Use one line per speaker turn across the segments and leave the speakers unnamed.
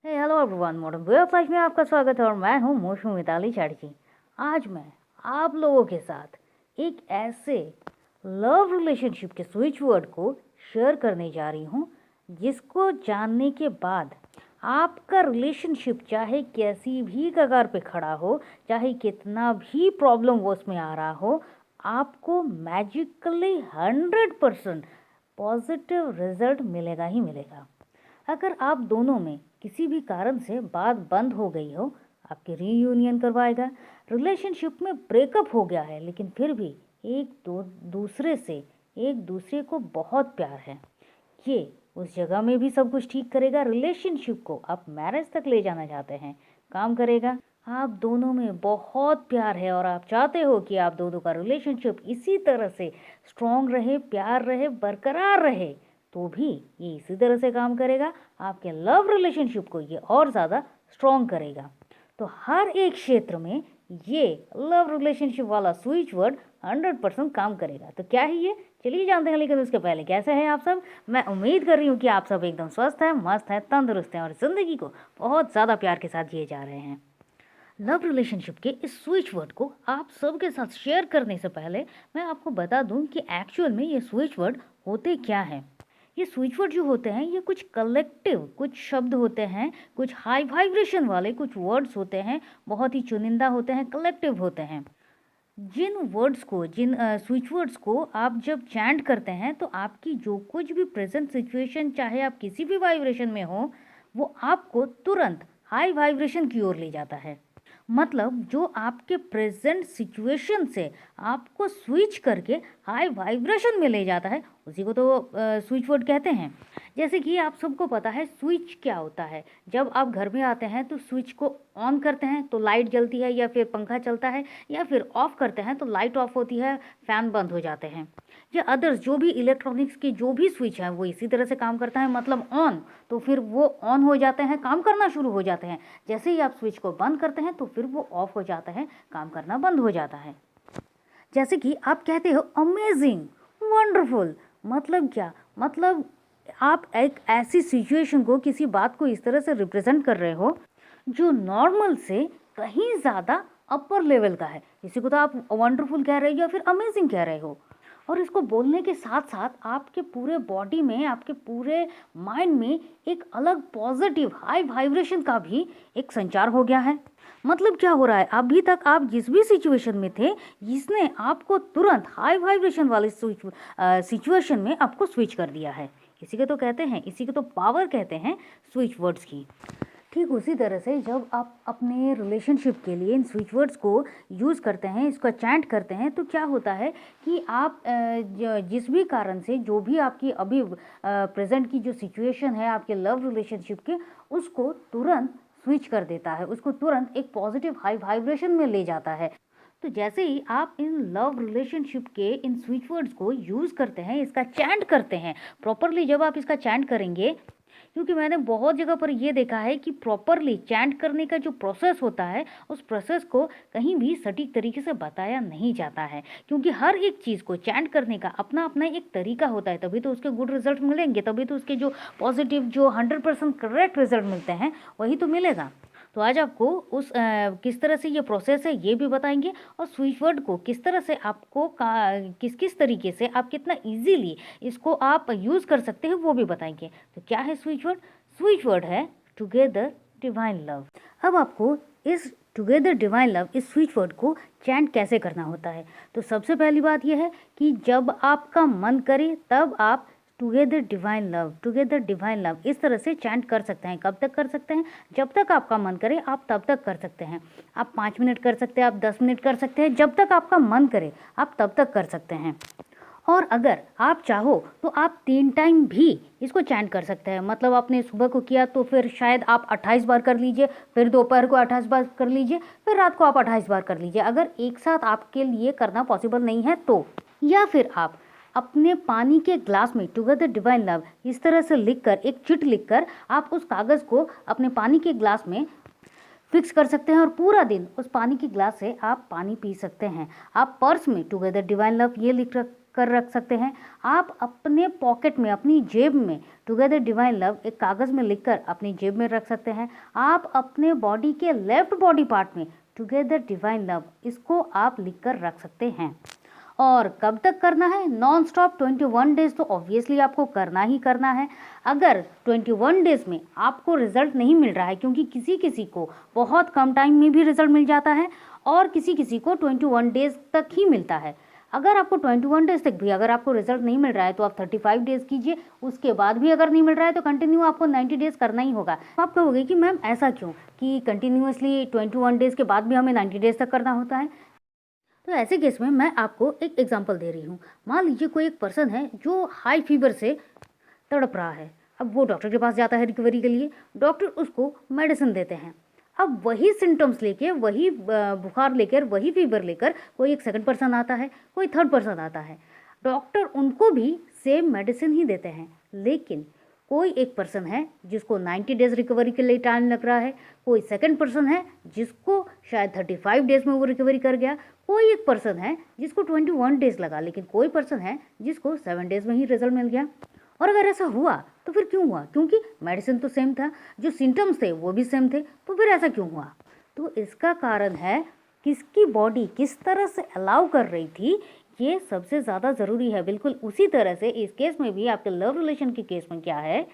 Hello everyone, modern way of life में आपका स्वागत है और मैं हूं मोशू मिताली चैटर्जी। आज मैं आप लोगों के साथ एक ऐसे लव रिलेशनशिप के स्विच वर्ड को शेयर करने जा रही हूं जिसको जानने के बाद आपका रिलेशनशिप चाहे कैसी भी कगार पे खड़ा हो, चाहे कितना भी प्रॉब्लम वो उसमें आ रहा हो, आपको मैजिकली 100% पॉजिटिव रिजल्ट मिलेगा ही मिलेगा। अगर आप दोनों में किसी भी कारण से बात बंद हो गई हो, आपके रीयूनियन करवाएगा। रिलेशनशिप में ब्रेकअप हो गया है लेकिन फिर भी एक दूसरे को बहुत प्यार है, ये उस जगह में भी सब कुछ ठीक करेगा। रिलेशनशिप को आप मैरिज तक ले जाना चाहते हैं, काम करेगा। आप दोनों में बहुत प्यार है और आप चाहते हो कि आप दोनों का रिलेशनशिप इसी तरह से स्ट्रॉन्ग रहे, प्यार रहे, बरकरार रहे, तो भी ये इसी तरह से काम करेगा। आपके लव रिलेशनशिप को ये और ज़्यादा स्ट्रॉन्ग करेगा। तो हर एक क्षेत्र में ये लव रिलेशनशिप वाला स्विच वर्ड 100% काम करेगा। तो क्या है ये, चलिए जानते हैं। लेकिन उसके पहले कैसे हैं आप सब? मैं उम्मीद कर रही हूँ कि आप सब एकदम स्वस्थ हैं, मस्त हैं, तंदुरुस्त हैं और ज़िंदगी को बहुत ज़्यादा प्यार के साथ जिए जा रहे हैं। लव रिलेशनशिप के इस स्विच वर्ड को आप सबके साथ शेयर करने से पहले मैं आपको बता दूं कि एक्चुअल में ये स्विच वर्ड होते क्या हैं। ये स्विच वर्ड जो होते हैं ये कुछ कलेक्टिव कुछ शब्द होते हैं, कुछ हाई वाइब्रेशन वाले कुछ वर्ड्स होते हैं, बहुत ही चुनिंदा होते हैं, कलेक्टिव होते हैं। जिन स्विच वर्ड्स को आप जब चैंट करते हैं तो आपकी जो कुछ भी प्रेजेंट सिचुएशन, चाहे आप किसी भी वाइब्रेशन में हो, वो आपको तुरंत हाई वाइब्रेशन की ओर ले जाता है। मतलब जो आपके प्रेजेंट सिचुएशन से आपको स्विच करके हाई वाइब्रेशन में ले जाता है, उसी को तो स्विच वर्ड कहते हैं। जैसे कि आप सबको पता है स्विच क्या होता है। जब आप घर में आते हैं तो स्विच को ऑन करते हैं तो लाइट जलती है, या फिर पंखा चलता है, या फिर ऑफ करते हैं तो लाइट ऑफ होती है, फैन बंद हो जाते हैं। या अदर्स जो भी इलेक्ट्रॉनिक्स के जो भी स्विच है वो इसी तरह से काम करता है। मतलब ऑन तो फिर वो ऑन हो जाते हैं, काम करना शुरू हो जाते हैं। जैसे ही आप स्विच को बंद करते हैं तो फिर वो ऑफ हो जाता है, काम करना बंद हो जाता है। जैसे कि आप कहते हो अमेजिंग, वंडरफुल, मतलब क्या? मतलब आप एक ऐसी सिचुएशन को, किसी बात को इस तरह से रिप्रेजेंट कर रहे हो जो नॉर्मल से कहीं ज़्यादा अपर लेवल का है। इसी को तो आप वंडरफुल कह रहे हो या फिर अमेजिंग कह रहे हो। और इसको बोलने के साथ साथ आपके पूरे बॉडी में, आपके पूरे माइंड में एक अलग पॉजिटिव हाई वाइब्रेशन का भी एक संचार हो गया है। मतलब क्या हो रहा है, अभी तक आप जिस भी सिचुएशन में थे, जिसने आपको तुरंत हाई वाइब्रेशन वाले सिचुएशन में आपको स्विच कर दिया है। इसी को तो पावर कहते हैं स्विच वर्ड्स की। ठीक उसी तरह से जब आप अपने रिलेशनशिप के लिए इन स्विच वर्ड्स को यूज़ करते हैं, इसका चैंट करते हैं, तो क्या होता है कि आप जिस भी कारण से, जो भी आपकी अभी प्रेजेंट की जो सिचुएशन है आपके लव रिलेशनशिप के, उसको तुरंत स्विच कर देता है, उसको तुरंत एक पॉजिटिव हाई वाइब्रेशन में ले जाता है। तो जैसे ही आप इन लव रिलेशनशिप के इन स्विच वर्ड्स को यूज़ करते हैं, इसका चैंट करते हैं प्रॉपरली, जब आप इसका चैंट करेंगे, क्योंकि मैंने बहुत जगह पर ये देखा है कि प्रॉपरली चैंट करने का जो प्रोसेस होता है, उस प्रोसेस को कहीं भी सटीक तरीके से बताया नहीं जाता है। क्योंकि हर एक चीज़ को चैंट करने का अपना अपना एक तरीका होता है, तभी तो उसके गुड रिजल्ट मिलेंगे, तभी तो उसके जो पॉजिटिव, जो 100% करेक्ट रिजल्ट मिलते हैं, वही तो मिलेगा। तो आज आपको किस तरह से ये प्रोसेस है ये भी बताएंगे, और स्विच वर्ड को किस तरह से आपको किस किस तरीके से आप कितना इजीली इसको आप यूज़ कर सकते हैं वो भी बताएंगे। तो क्या है स्विच वर्ड? स्विच वर्ड है टुगेदर डिवाइन लव। अब आपको इस टुगेदर डिवाइन लव, इस स्विच वर्ड को चैंट कैसे करना होता है। तो सबसे पहली बात यह है कि जब आपका मन करे तब आप together divine love, together divine love इस तरह से चैंट कर सकते हैं। कब तक कर सकते हैं? जब तक आपका मन करे आप तब तक कर सकते हैं। आप 5 मिनट कर सकते हैं, आप 10 मिनट कर सकते हैं, जब तक आपका मन करे आप तब तक कर सकते हैं। और अगर आप चाहो तो आप 3 टाइम भी इसको चैंट कर सकते हैं। मतलब आपने सुबह को किया तो फिर शायद आप 28 बार कर लीजिए, फिर दोपहर को 28 बार कर लीजिए, फिर रात को आप 28 बार कर लीजिए, अगर एक साथ आपके लिए करना पॉसिबल नहीं है तो। या फिर आप अपने पानी के ग्लास में टुगेदर डिवाइन लव इस तरह से लिखकर, एक चिट लिखकर, आप उस कागज़ को अपने पानी के ग्लास में फिक्स कर सकते हैं और पूरा दिन उस पानी के ग्लास से आप पानी पी सकते हैं। आप पर्स में टुगेदर डिवाइन लव ये कर रख सकते हैं। आप अपने पॉकेट में, अपनी जेब में टुगेदर डिवाइन लव एक कागज़ में लिखकर अपनी जेब में रख सकते हैं। आप अपने बॉडी के लेफ्ट बॉडी पार्ट में टुगेदर डिवाइन लव, इसको आप लिखकर रख सकते हैं। और कब तक करना है? नॉन स्टॉप 21 डेज़ तो ऑब्वियसली आपको करना ही करना है। अगर 21 डेज़ में आपको रिजल्ट नहीं मिल रहा है, क्योंकि किसी किसी को बहुत कम टाइम में भी रिजल्ट मिल जाता है और किसी किसी को 21 डेज़ तक ही मिलता है। अगर आपको 21 डेज़ तक भी अगर आपको रिजल्ट नहीं मिल रहा है तो आप 35 डेज़ कीजिए। उसके बाद भी अगर नहीं मिल रहा है तो कंटिन्यू आपको 90 डेज़ करना ही होगा। आप कहोगे कि मैम ऐसा क्यों कि कंटिन्यूअसली 21 डेज़ के बाद भी हमें 90 डेज़ तक करना होता है? तो ऐसे केस में मैं आपको एक एग्जांपल दे रही हूँ। मान लीजिए कोई एक पर्सन है जो हाई फीवर से तड़प रहा है। अब वो डॉक्टर के पास जाता है रिकवरी के लिए, डॉक्टर उसको मेडिसिन देते हैं। अब वही सिम्टम्स लेके, वही बुखार लेकर, वही फीवर लेकर कोई एक सेकंड पर्सन आता है, कोई थर्ड पर्सन आता है। डॉक्टर उनको भी सेम मेडिसिन ही देते हैं, लेकिन कोई एक पर्सन है जिसको 90 डेज़ रिकवरी के लिए टाइम लग रहा है, कोई सेकंड पर्सन है जिसको शायद 35 डेज़ में वो रिकवरी कर गया, कोई एक पर्सन है जिसको 21 डेज़ लगा, लेकिन कोई पर्सन है जिसको 7 डेज़ में ही रिजल्ट मिल गया। और अगर ऐसा हुआ तो फिर क्यों हुआ? क्योंकि मेडिसिन तो सेम था, जो सिम्टम्स थे वो भी सेम थे, तो फिर ऐसा क्यों हुआ? तो इसका कारण है किसकी बॉडी किस तरह से अलाउ कर रही थी, ये सबसे ज़्यादा ज़रूरी है। बिल्कुल उसी तरह से इस केस में भी, आपके लव रिलेशन के केस में क्या है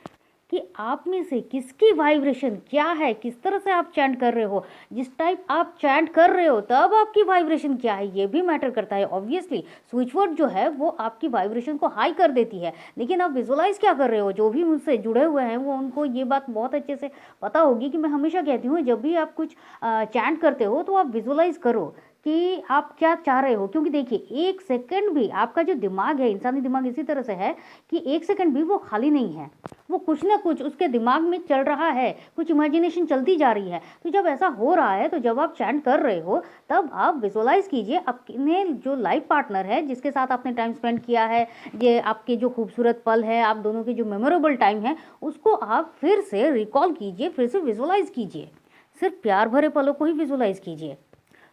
कि आप में से किसकी वाइब्रेशन क्या है, किस तरह से आप चैंट कर रहे हो, जिस टाइप आप चैंट कर रहे हो तब आपकी वाइब्रेशन क्या है, ये भी मैटर करता है। ऑब्वियसली स्विच वर्ड जो है वो आपकी वाइब्रेशन को हाई कर देती है, लेकिन आप विजुअलाइज क्या कर रहे हो? जो भी मुझसे जुड़े हुए हैं वो उनको ये बात बहुत अच्छे से पता होगी कि मैं हमेशा कहती हूँ जब भी आप कुछ चैंट करते हो तो आप विजुअलाइज करो कि आप क्या चाह रहे हो। क्योंकि देखिए, एक सेकंड भी आपका जो दिमाग है, इंसानी दिमाग इसी तरह से है कि एक सेकंड भी वो खाली नहीं है, वो कुछ ना कुछ उसके दिमाग में चल रहा है, कुछ इमेजिनेशन चलती जा रही है। तो जब ऐसा हो रहा है, तो जब आप चैंट कर रहे हो तब आप विजुअलाइज कीजिए अपने जो लाइफ पार्टनर है, जिसके साथ आपने टाइम स्पेंड किया है, ये आपके जो खूबसूरत पल है, आप दोनों के जो मेमोरेबल टाइम है, उसको आप फिर से रिकॉल कीजिए, फिर से विजुअलाइज कीजिए। सिर्फ प्यार भरे पलों को ही विजुअलाइज कीजिए।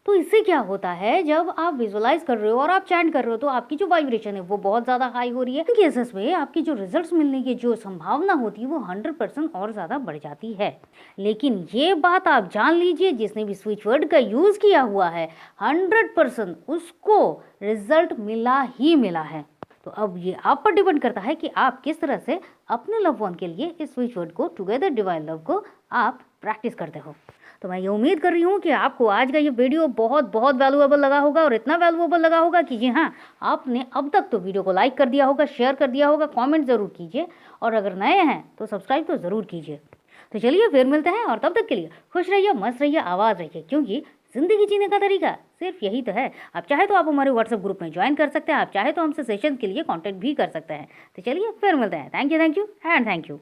तो इससे क्या होता है, जब आप विजुअलाइज कर रहे हो और आप चैंट कर रहे हो तो आपकी जो वाइब्रेशन है वो बहुत ज़्यादा हाई हो रही है। इन केसेस में आपकी जो रिजल्ट्स मिलने की जो संभावना होती है वो 100% और ज़्यादा बढ़ जाती है। लेकिन ये बात आप जान लीजिए, जिसने भी स्विच वर्ड का यूज़ किया हुआ है 100% उसको रिजल्ट मिला ही मिला है। तो अब ये आप पर डिपेंड करता है कि आप किस तरह से अपने लव वन के लिए इस स्विच वर्ड को, टुगेदर डिवाइन लव को, आप प्रैक्टिस करते हो। तो मैं ये उम्मीद कर रही हूँ कि आपको आज का ये वीडियो बहुत बहुत वैल्यूएबल लगा होगा, और इतना वैल्यूएबल लगा होगा कि जी हाँ, आपने अब तक तो वीडियो को लाइक कर दिया होगा, शेयर कर दिया होगा, कमेंट ज़रूर कीजिए, और अगर नए हैं तो सब्सक्राइब तो ज़रूर कीजिए। तो चलिए फिर मिलते हैं, और तब तक के लिए खुश रहिए, मस्त रहिए, आवाज़ रहिए, क्योंकि ज़िंदगी जीने का तरीका सिर्फ यही तो है। आप चाहे तो आप हमारे व्हाट्सएप ग्रुप में ज्वाइन कर सकते हैं, आप चाहे तो हमसे सेशन के लिए कॉन्टैक्ट भी कर सकते हैं। तो चलिए फिर मिलते हैं। Thank you and thank you.